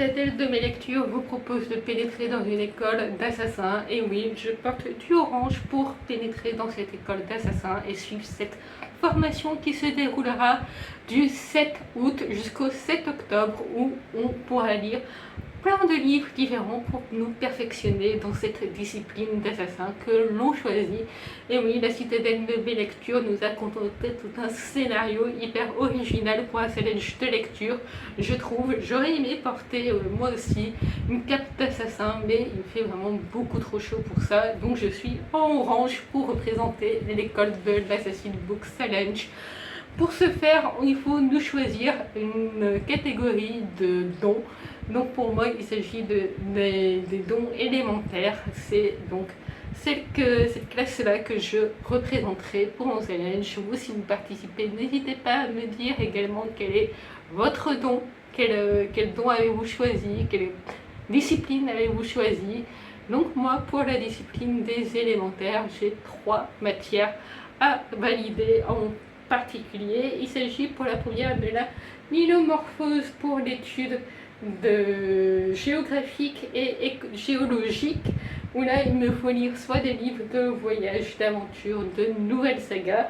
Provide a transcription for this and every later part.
citadelle de mes lectures vous propose de pénétrer dans une école d'assassins. Et oui, je porte du orange pour pénétrer dans cette école d'assassins et suivre cette formation qui se déroulera du 7 août jusqu'au 7 octobre où on pourra lire plein de livres différents pour nous perfectionner dans cette discipline d'assassin que l'on choisit. Et oui, la citadelle de mes lectures nous a concocté tout un scénario hyper original pour un challenge de lecture, je trouve. J'aurais aimé porter moi aussi une cape d'assassin, mais il fait vraiment beaucoup trop chaud pour ça, donc je suis en orange pour représenter l'école de l'Assassin Book Challenge. Pour ce faire, il faut nous choisir une catégorie de dons. Donc pour moi, il s'agit des dons élémentaires. C'est donc cette classe-là que je représenterai pour mon challenge. Vous, si vous participez, n'hésitez pas à me dire également quel est votre don, quel don avez-vous choisi, quelle discipline avez-vous choisi. Donc moi, pour la discipline des élémentaires, j'ai 3 matières à valider en particulier. Il s'agit pour la première de la nilomorphose pour l'étude géographique et géologique, où là il me faut lire soit des livres de voyage, d'aventure, de nouvelles sagas.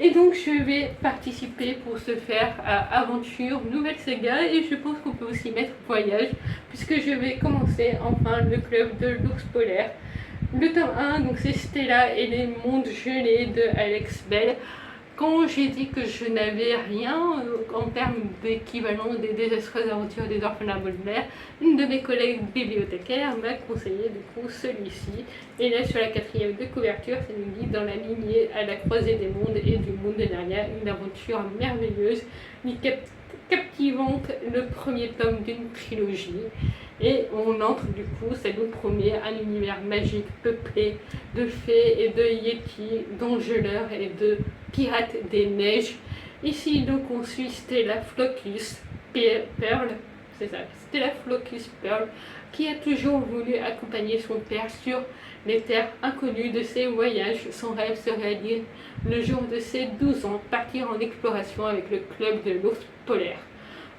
Et donc je vais participer pour ce faire à aventure, nouvelle saga, et je pense qu'on peut aussi mettre voyage, puisque je vais commencer enfin le club de l'ours polaire. Le tome 1, donc c'est Stella et les mondes gelés de Alex Bell. Quand j'ai dit que je n'avais rien en termes d'équivalent des désastreuses aventures des orphelins Baudelaire, une de mes collègues bibliothécaires m'a conseillé du coup celui-ci. Et là sur la 4e de couverture, ça nous dit dans la lignée à la croisée des mondes et du monde de Narnia, une aventure merveilleuse, captivante, le premier tome d'une trilogie. Et on entre du coup, ça nous promet un univers magique peuplé de fées et de yétis, d'engeleurs et de pirates des neiges. Ici donc on suit Stella Flocus Pearl, c'est ça, Stella Flocus Pearl, qui a toujours voulu accompagner son père sur les terres inconnues de ses voyages. Son rêve serait d'y, le jour de ses 12 ans, partir en exploration avec le club de l'ours polaire.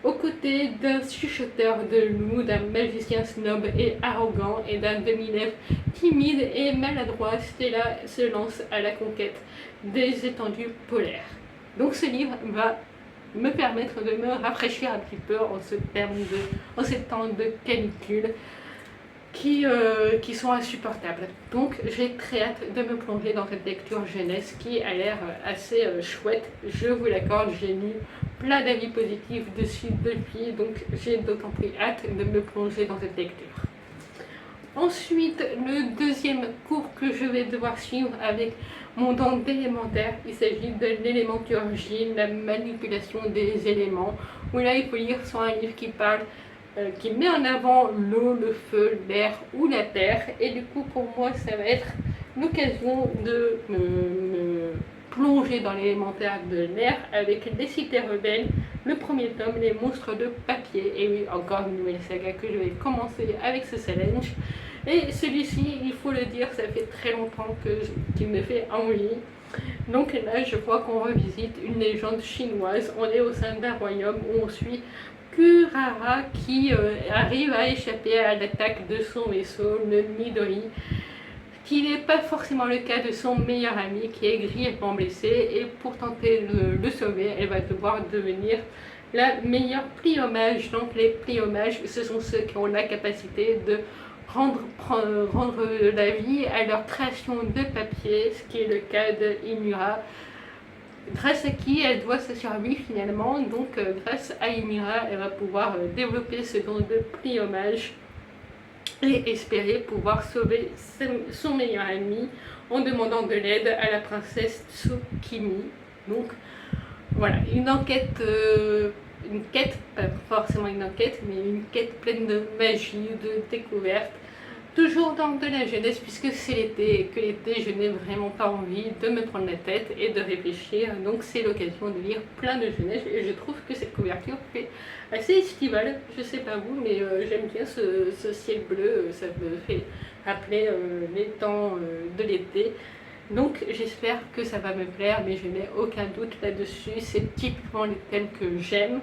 Aux côtés d'un chuchoteur de loup, d'un magicien snob et arrogant et d'un demi-elfe timide et maladroit, Stella se lance à la conquête des étendues polaires. Donc ce livre va me permettre de me rafraîchir un petit peu en ces temps de canicule qui sont insupportables. Donc j'ai très hâte de me plonger dans cette lecture jeunesse qui a l'air assez chouette. Je vous l'accorde, j'ai lu plein d'avis positifs dessus depuis, donc j'ai d'autant plus hâte de me plonger dans cette lecture. Ensuite, le deuxième cours que je vais devoir suivre avec mon don d'élémentaire, il s'agit de l'élémenturgie, la manipulation des éléments, où là il faut lire soit un livre qui met en avant l'eau, le feu, l'air ou la terre. Et du coup, pour moi, ça va être l'occasion de me plonger dans l'élémentaire de l'air avec Les Cités Rebelles, le premier tome, Les Monstres de Papier. Et oui, encore une nouvelle saga que je vais commencer avec ce challenge. Et celui-ci, il faut le dire, ça fait très longtemps qu'il me fait envie. Donc là, je crois qu'on revisite une légende chinoise. On est au sein d'un royaume où on suit Kurara qui arrive à échapper à l'attaque de son vaisseau, le Midori, qui n'est pas forcément le cas de son meilleur ami qui est grièvement blessé, et pour tenter de le sauver, elle va devoir devenir la meilleure pliomage. Donc les pliomages, ce sont ceux qui ont la capacité de rendre la vie à leur création de papier, ce qui est le cas de Imura, grâce à qui elle doit sa survie finalement. Donc grâce à Imura, elle va pouvoir développer ce don de pliomage et espérer pouvoir sauver son meilleur ami en demandant de l'aide à la princesse Tsukimi. Donc voilà, une quête, pas forcément une enquête, mais une quête pleine de magie, de découverte, toujours dans de la jeunesse, puisque c'est l'été et que l'été je n'ai vraiment pas envie de me prendre la tête et de réfléchir. Donc c'est l'occasion de lire plein de jeunesse, et je trouve que cette couverture fait assez estivale. Je sais pas vous, mais j'aime bien ce ciel bleu, ça me fait rappeler les temps de l'été. Donc j'espère que ça va me plaire, mais je n'ai aucun doute là-dessus, c'est typiquement les thèmes que j'aime.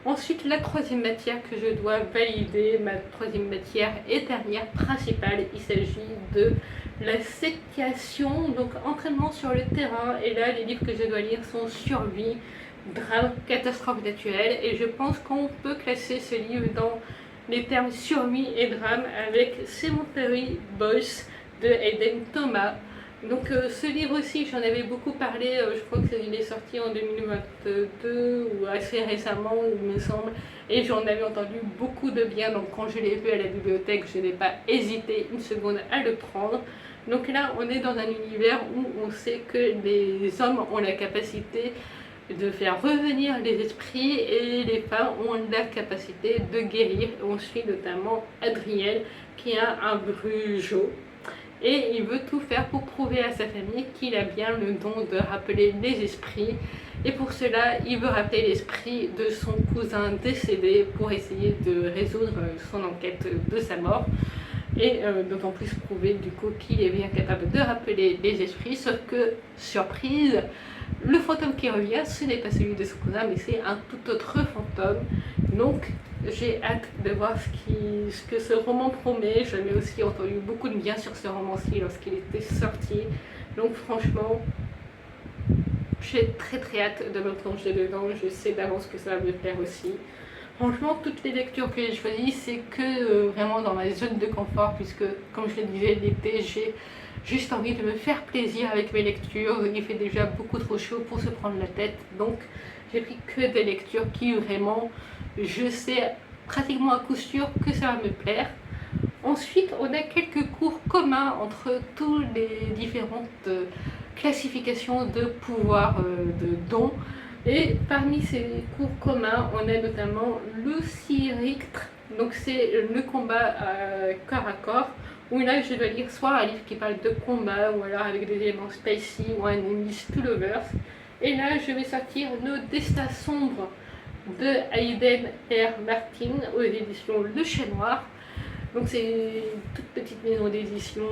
Ensuite, la troisième matière que je dois valider, ma troisième matière et dernière principale, il s'agit de la sécation, donc entraînement sur le terrain. Et là, les livres que je dois lire sont survie, drame, catastrophe naturelle. Et je pense qu'on peut classer ce livre dans les termes survie et drame avec Cemetery Boys de Hayden Thomas. Donc ce livre aussi, j'en avais beaucoup parlé, je crois qu'il est sorti en 2022 ou assez récemment, il me semble, et j'en avais entendu beaucoup de bien, donc quand je l'ai vu à la bibliothèque, je n'ai pas hésité une seconde à le prendre. Donc là, on est dans un univers où on sait que les hommes ont la capacité de faire revenir les esprits et les femmes ont la capacité de guérir. On suit notamment Adriel qui a un brugeot. Et il veut tout faire pour prouver à sa famille qu'il a bien le don de rappeler les esprits. Et pour cela, il veut rappeler l'esprit de son cousin décédé pour essayer de résoudre son enquête de sa mort. Et d'autant plus prouver du coup qu'il est bien capable de rappeler les esprits. Sauf que, surprise, le fantôme qui revient, ce n'est pas celui de son cousin, mais c'est un tout autre fantôme. Donc, j'ai hâte de voir ce que ce roman promet. J'avais aussi entendu beaucoup de bien sur ce roman-ci lorsqu'il était sorti. Donc franchement, j'ai très hâte de me plonger dedans. Je sais d'avance que ça va me plaire aussi. Franchement, toutes les lectures que j'ai choisies, c'est que vraiment dans ma zone de confort, puisque comme je le disais, l'été, j'ai juste envie de me faire plaisir avec mes lectures. Il fait déjà beaucoup trop chaud pour se prendre la tête. Donc j'ai pris que des lectures qui vraiment, je sais pratiquement à coup sûr que ça va me plaire. Ensuite, on a quelques cours communs entre toutes les différentes classifications de pouvoirs, de dons. Et parmi ces cours communs, on a notamment le Sirictre, donc c'est le combat corps à corps, où là je dois lire soit un livre qui parle de combat, ou alors avec des éléments spicy, ou un Enemies to Lovers. Et là je vais sortir Nos destins sombres de Hayden R. Martin aux éditions Le Chat Noir. Donc c'est une toute petite maison d'édition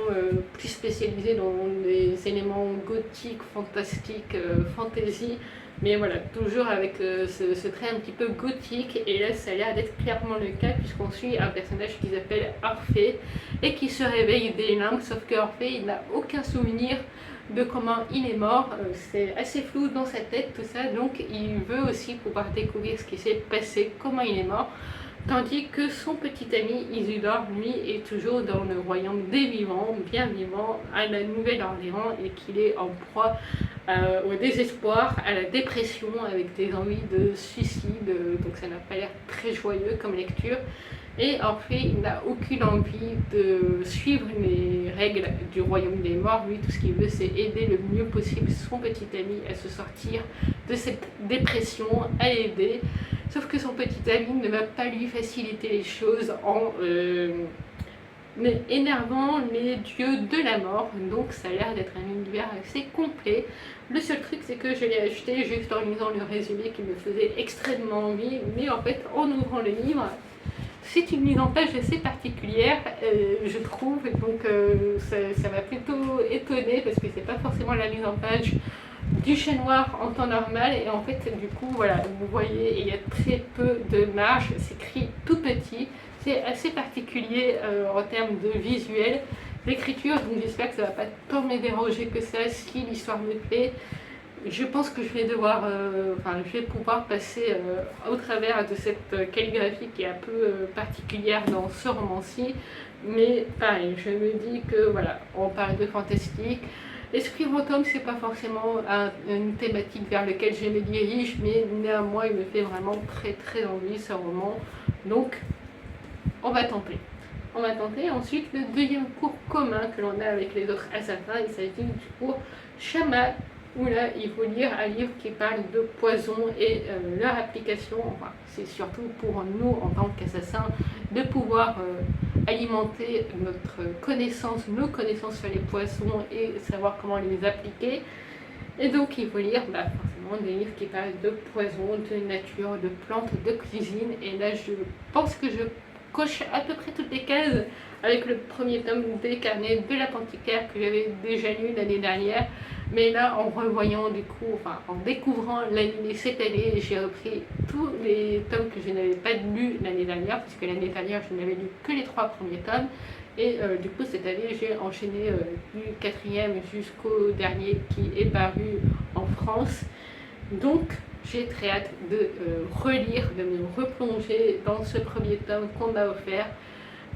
plus spécialisée dans les éléments gothiques, fantastiques, fantasy. Mais voilà, toujours avec ce trait un petit peu gothique. Et là, ça a l'air d'être clairement le cas, puisqu'on suit un personnage qui s'appelle Orphée et qui se réveille des limbes. Sauf que Orphée, il n'a aucun souvenir de comment il est mort. C'est assez flou dans sa tête, tout ça. Donc, il veut aussi pouvoir découvrir ce qui s'est passé, comment il est mort. Tandis que son petit ami Isidore, lui, est toujours dans le royaume des vivants, bien vivant, à la Nouvelle-Orléans, et qu'il est en proie au désespoir, à la dépression, avec des envies de suicide. Donc ça n'a pas l'air très joyeux comme lecture. Et en fait, il n'a aucune envie de suivre les règles du royaume des morts. Lui, tout ce qu'il veut, c'est aider le mieux possible son petit ami à se sortir de cette dépression, à l'aider. Sauf que son petit ami ne va pas lui faciliter les choses en énervant les dieux de la mort. Donc ça a l'air d'être un univers assez complet. Le seul truc, c'est que je l'ai acheté juste en lisant le résumé qui me faisait extrêmement envie. Mais en fait, en ouvrant le livre, c'est une mise en page assez particulière, je trouve. Donc ça m'a plutôt étonnée parce que c'est pas forcément la mise en page du Chat Noir en temps normal. Et en fait, du coup, voilà, vous voyez, il y a très peu de marge. C'est écrit tout petit. C'est assez particulier en termes de visuel. L'écriture, donc j'espère que ça va pas tant me déranger que ça si l'histoire me plaît. Je pense que je vais devoir, je vais pouvoir passer au travers de cette calligraphie qui est un peu particulière dans ce roman-ci. Mais pareil, je me dis que voilà, on parle de fantastique. L'esprit fantôme, c'est pas forcément une thématique vers laquelle je me dirige, mais néanmoins, il me fait vraiment très envie ce roman. Donc, on va tenter. On va tenter. Ensuite, le deuxième cours commun que l'on a avec les autres assassins, il s'agit du cours Shaman, où là, il faut lire un livre qui parle de poison et leur application. Enfin, c'est surtout pour nous, en tant qu'assassins, de pouvoir alimenter notre connaissance, nos connaissances sur les poissons et savoir comment les appliquer. Et donc, il faut lire forcément des livres qui parlent de poison, de nature, de plantes, de cuisine. Et là, je pense que je coche à peu près toutes les cases avec le premier tome des carnets de l'apothicaire que j'avais déjà lu l'année dernière. Mais là, en revoyant du coup, enfin en découvrant l'anime cette année, j'ai repris tous les tomes que je n'avais pas lus l'année dernière, puisque l'année dernière je n'avais lu que les 3 premiers tomes. Et du coup cette année j'ai enchaîné du 4e jusqu'au dernier qui est paru en France. Donc j'ai très hâte de relire, de me replonger dans ce premier tome qu'on m'a offert,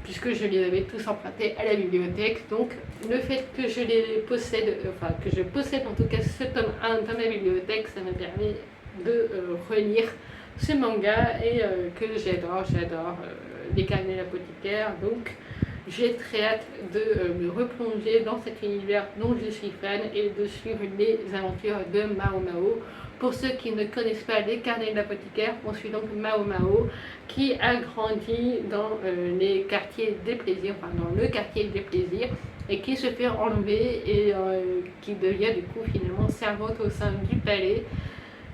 puisque je les avais tous empruntés à la bibliothèque. Donc le fait que je les possède, enfin que je possède en tout cas ce tome 1 dans ma bibliothèque, ça me permet de relire ce manga et que j'adore les carnets de l'apothicaire. Donc j'ai très hâte de me replonger dans cet univers dont je suis fan et de suivre les aventures de Mao Mao. Pour ceux qui ne connaissent pas les carnets de l'apothicaire, on suit donc Mao Mao qui a grandi dans les quartiers des plaisirs, enfin dans le quartier des plaisirs, et qui se fait enlever et qui devient du coup finalement servante au sein du palais.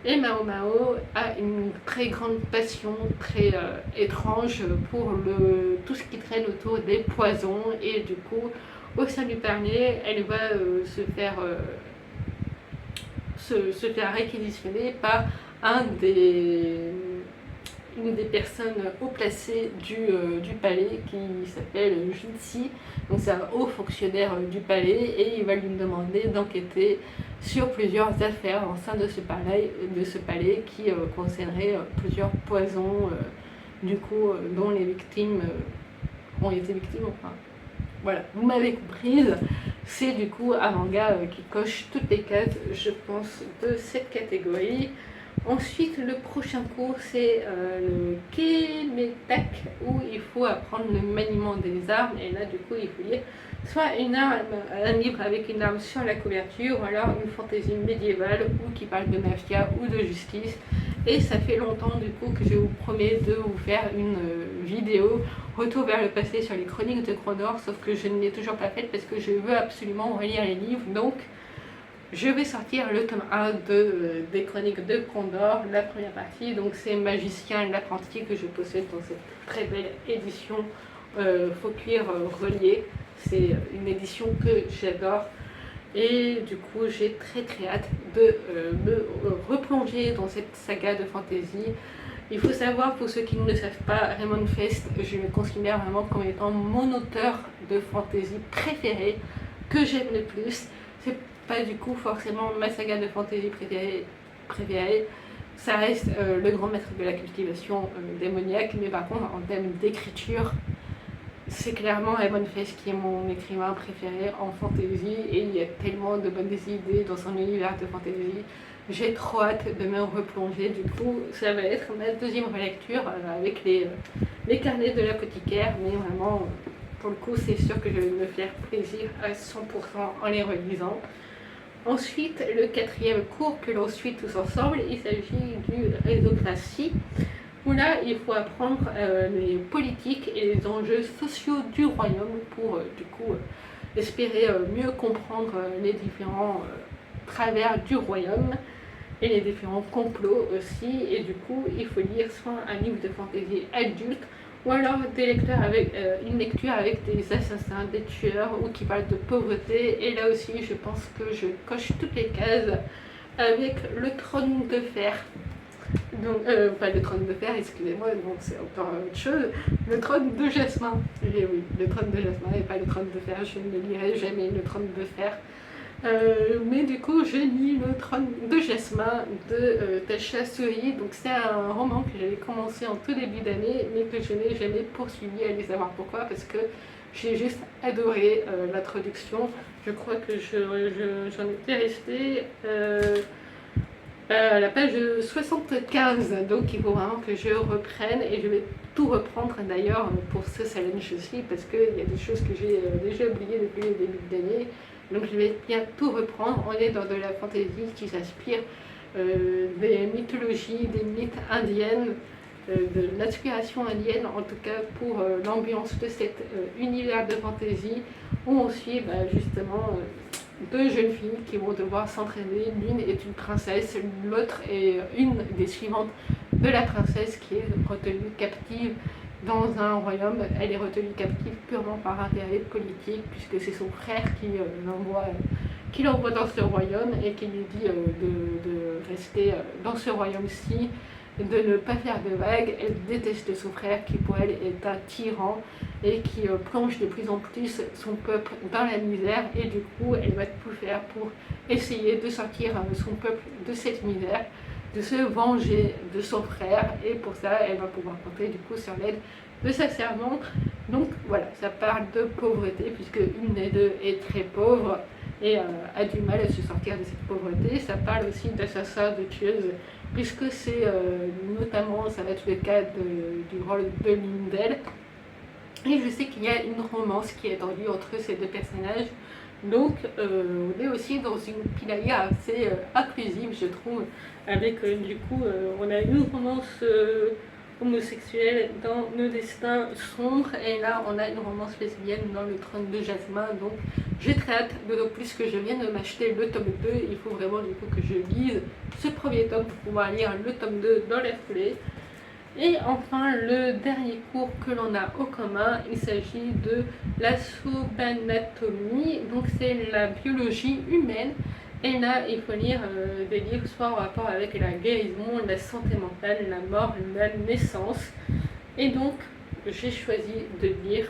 Et Mao Mao a une très grande passion, très étrange pour tout ce qui traîne autour des poisons. Et du coup, au sein du palais, elle va se faire réquisitionner par une des personnes haut placées du palais qui s'appelle Jutsi. Donc c'est un haut fonctionnaire du palais et il va lui demander d'enquêter sur plusieurs affaires au sein de ce palais qui concerneraient plusieurs poisons du coup dont les victimes ont été victimes. Enfin, voilà, vous m'avez comprise. C'est du coup un manga qui coche toutes les cases, je pense, de cette catégorie. Ensuite, le prochain cours, c'est le Kemetak, où il faut apprendre le maniement des armes. Et là, du coup, il faut lire soit un livre avec une arme sur la couverture, ou alors une fantaisie médiévale, ou qui parle de mafia ou de justice. Et ça fait longtemps, du coup, que je vous promets de vous faire une vidéo retour vers le passé sur les chroniques de Crondor, sauf que je ne l'ai toujours pas faite parce que je veux absolument relire les livres. Donc, je vais sortir le tome 1 des chroniques de Condor, la première partie. Donc c'est Magicien l'apprenti que je possède dans cette très belle édition faux cuir relié. C'est une édition que j'adore. Et du coup j'ai très hâte de me replonger dans cette saga de fantasy. Il faut savoir, pour ceux qui ne le savent pas, Raymond Fest, je le considère vraiment comme étant mon auteur de fantasy préféré, que j'aime le plus. C'est pas du coup forcément ma saga de fantasy préférée. Ça reste le grand maître de la cultivation démoniaque, mais par contre en termes d'écriture, c'est clairement Raymond Fest qui est mon écrivain préféré en fantasy, et il y a tellement de bonnes idées dans son univers de fantasy. J'ai trop hâte de me replonger. Du coup, ça va être ma deuxième relecture avec les carnets de l'apothicaire, mais vraiment, pour le coup, c'est sûr que je vais me faire plaisir à 100% en les relisant. Ensuite, le 4e cours que l'on suit tous ensemble, il s'agit du réseaucratie, où là, il faut apprendre les politiques et les enjeux sociaux du royaume pour, du coup, espérer mieux comprendre les différents travers du royaume et les différents complots aussi. Et du coup, il faut lire soit un livre de fantaisie adulte, ou alors une lecture avec des assassins, des tueurs, ou qui parlent de pauvreté. Et là aussi, je pense que je coche toutes les cases avec le trône de fer. Donc, pas le trône de fer, excusez-moi, donc c'est encore autre chose. Le trône de jasmin. Et oui, le trône de jasmin et pas le trône de fer. Je ne lirai jamais le trône de fer. Mais du coup, je lis le trône de jasmin de Tasha Suri. Donc c'est un roman que j'avais commencé en tout début d'année, mais que je n'ai jamais poursuivi. Allez savoir pourquoi, parce que j'ai juste adoré l'introduction. Je crois que j'en étais restée à la page 75, donc il faut vraiment que je reprenne, et je vais tout reprendre d'ailleurs pour ce challenge aussi, parce qu'il y a des choses que j'ai déjà oubliées depuis le début de l'année. Donc je vais bien tout reprendre. On est dans de la fantaisie qui s'inspire des mythologies, des mythes indiennes, de l'inspiration indienne, en tout cas pour l'ambiance de cet univers de fantaisie, où on suit justement deux jeunes filles qui vont devoir s'entraîner. L'une est une princesse, l'autre est une des suivantes de la princesse qui est retenue captive dans un royaume. Elle est retenue captive purement par intérêt politique, puisque c'est son frère qui l'envoie dans ce royaume et qui lui dit de rester dans ce royaume-ci, de ne pas faire de vagues. Elle déteste son frère qui pour elle est un tyran et qui plonge de plus en plus son peuple dans la misère, et du coup elle va tout faire pour essayer de sortir son peuple de cette misère, de se venger de son frère, et pour ça elle va pouvoir compter du coup sur l'aide de sa servante. Donc voilà, ça parle de pauvreté puisque une des deux est très pauvre et a du mal à se sortir de cette pauvreté. Ça parle aussi d'assassins, de tueuses, puisque c'est notamment, ça va être le cas du rôle de Lindell. Et je sais qu'il y a une romance qui est tendue entre ces deux personnages. Donc on est aussi dans une pinaille assez inclusive, je trouve, avec du coup on a une romance homosexuelle dans Nos destins sombres, et là on a une romance lesbienne dans Le trône de Jasmin. Donc j'ai très hâte, d'autant plus que je viens de m'acheter le tome 2. Il faut vraiment du coup que je lise ce premier tome pour pouvoir lire le tome 2 dans la foulée. Et enfin, le dernier cours que l'on a au commun, il s'agit de la sobanatomie, donc c'est la biologie humaine. Et là, il faut lire des livres soit en rapport avec la guérison, la santé mentale, la mort, la naissance. Et donc, j'ai choisi de lire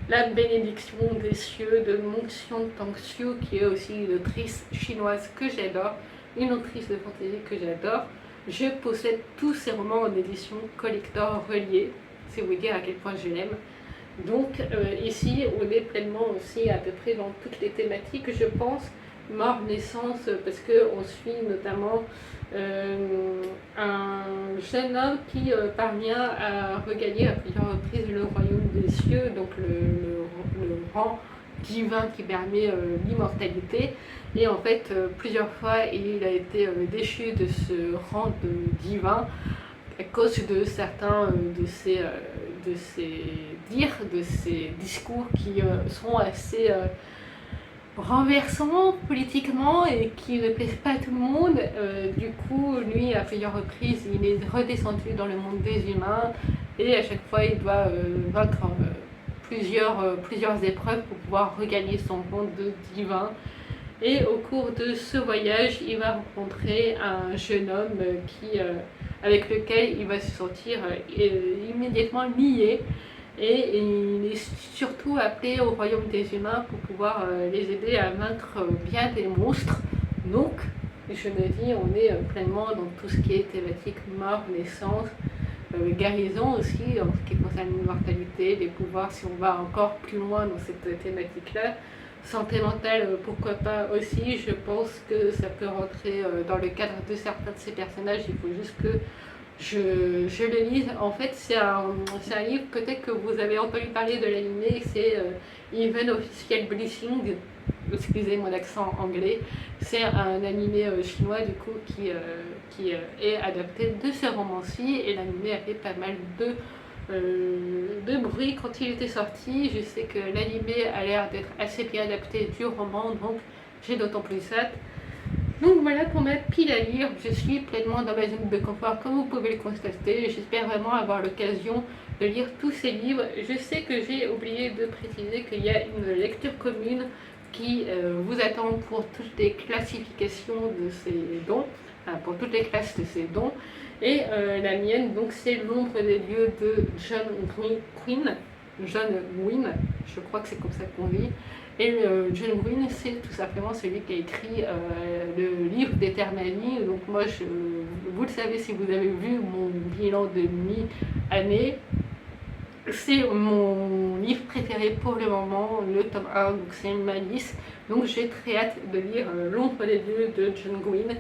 La bénédiction des cieux de Mong Xiong-Tang-Xiu, qui est aussi une autrice chinoise que j'adore, une autrice de fantaisie que j'adore. Je possède tous ces romans en édition collector reliée, c'est vous dire à quel point je l'aime. Donc ici, on est pleinement aussi à peu près dans toutes les thématiques, je pense. Mort, naissance, parce qu'on suit notamment un jeune homme qui parvient à regagner à plusieurs reprises le royaume des cieux, donc le rang divin qui permet l'immortalité. Et en fait, plusieurs fois, il a été déchu de ce rang de divin à cause de certains de ses dires, de ses discours qui sont assez renversants politiquement et qui ne plaisent pas à tout le monde. Du coup, lui, à plusieurs reprises, il est redescendu dans le monde des humains, et à chaque fois, il doit vaincre plusieurs épreuves pour pouvoir regagner son monde de divin. Et au cours de ce voyage, il va rencontrer un jeune homme avec lequel il va se sentir immédiatement lié. Et il est surtout appelé au royaume des humains pour pouvoir les aider à vaincre bien des monstres. Donc, je me dis, on est pleinement dans tout ce qui est thématique mort, naissance, guérison aussi, en ce qui concerne l'immortalité, les pouvoirs, si on va encore plus loin dans cette thématique-là. Santé mentale, pourquoi pas aussi. Je pense que ça peut rentrer dans le cadre de certains de ces personnages. Il faut juste que je le lise. En fait, c'est un livre, peut-être que vous avez entendu parler de l'animé, c'est Even Official Blessing. Excusez mon accent anglais. C'est un animé chinois du coup qui est adapté de ce roman-ci, et l'animé a fait pas mal de bruit quand il était sorti. Je sais que l'animé a l'air d'être assez bien adapté du roman, donc j'ai d'autant plus hâte. Donc voilà pour ma pile à lire. Je suis pleinement dans ma zone de confort, comme vous pouvez le constater. J'espère vraiment avoir l'occasion de lire tous ces livres. Je sais que j'ai oublié de préciser qu'il y a une lecture commune qui vous attend pour toutes les classifications de ces dons, enfin, pour toutes les classes de ces dons. Et la mienne, donc c'est L'ombre des dieux de John Green. John Green, je crois que c'est comme ça qu'on dit. Et John Green, c'est tout simplement celui qui a écrit le livre d'Eternally. Donc moi, vous le savez si vous avez vu mon bilan de mi-année, c'est mon livre préféré pour le moment, le tome 1, donc c'est ma liste. Donc j'ai très hâte de lire L'ombre des dieux de John Green.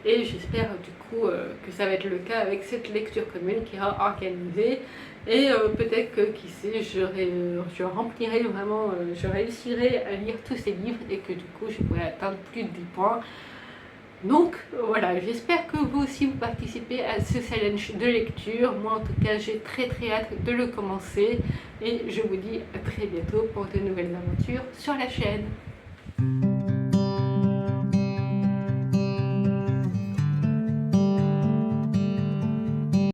Et j'espère du coup que ça va être le cas avec cette lecture commune qui sera organisée. Et peut-être que, qui sait, je remplirai vraiment, je réussirai à lire tous ces livres et que du coup je pourrai atteindre plus de 10 points. Donc voilà, j'espère que vous aussi vous participez à ce challenge de lecture. Moi en tout cas j'ai très hâte de le commencer, et je vous dis à très bientôt pour de nouvelles aventures sur la chaîne.